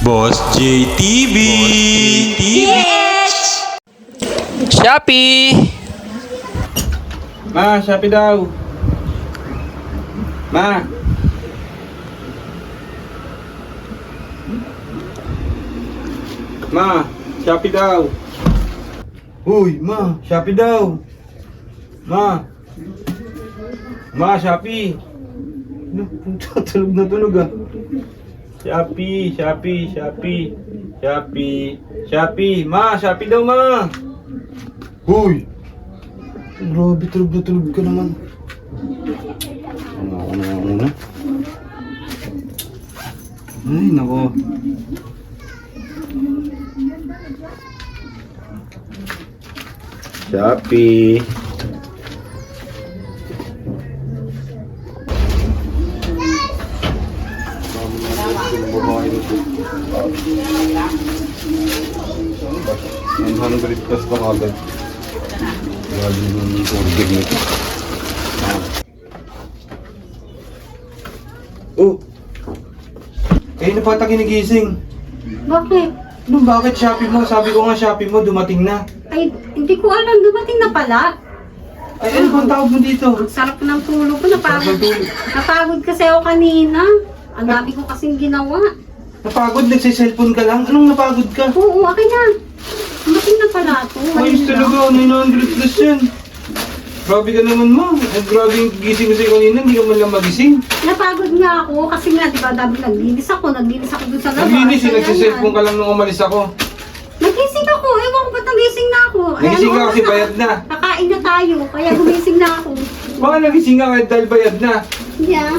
Boss JTV. Shopee! Ma, Shopee daw. Ma. Ma, Shopee daw. Uy, ma, Shopee daw. Ma. Ma, Shopee. Ano, tulog na tulog ah. Shopee. Shopee. Ma, Shopee daw, ma. Uy. Grabe, tulog na tulog ka naman. Ano ako na muna? Ay, nako. Shopee. $900 plus pa kagad. Grabe naman yung order nito. Oh! Kayo na pata ginigising. Bakit? Ano, bakit Shopee mo? Sabi ko nga Shopee mo, dumating na. Ay, hindi ko alam. Dumating na pala. Ay, ano bang tawag mo dito? Ang sarap ng tulog ko. Napagod. Natulog. Napagod kasi ako kanina. Ang dami ko kasing ginawa. Napagod? Nagsiselfone ka lang? Anong napagod ka? Oo, akin na. Dumating na pala ito. Ayos talaga, 900 plus yan. Grabe ka naman mo. Ay, grabe yung gising ko sa'yo kanina, hindi ka man lang magising. Napagod nga ako kasi nga, di ba, dami naglinis ako dun sa labas. Naglinis, Kaya nagsiselfone yan. ka lang nung umalis ako. Nagising ako. Ewan ko ba't nagising na ako. Ay, Nagising ka ano, kasi bayad na. Kakain na tayo, kaya gumising na ako. Baka nagising ka kahit dahil bayad na. Yeah.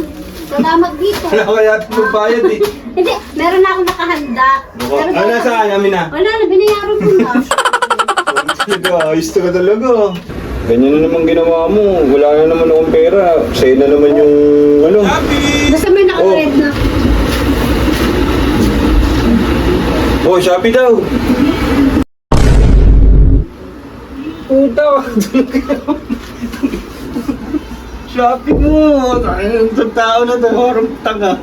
Salamat dito. Wala kaya itong bayad eh. Hindi, meron na akong nakahanda. Pero Ano nasaan namin na? wala na, binayaran ko na. Talaga, ayos ka talaga. Ganyan na naman ginawa mo. Wala na naman akong pera. Sa'yo na naman yung ano. Basta may naka-red na. Oh, Shopee daw. Puta, Shopee mo. Ang tao na to. Harang tanga.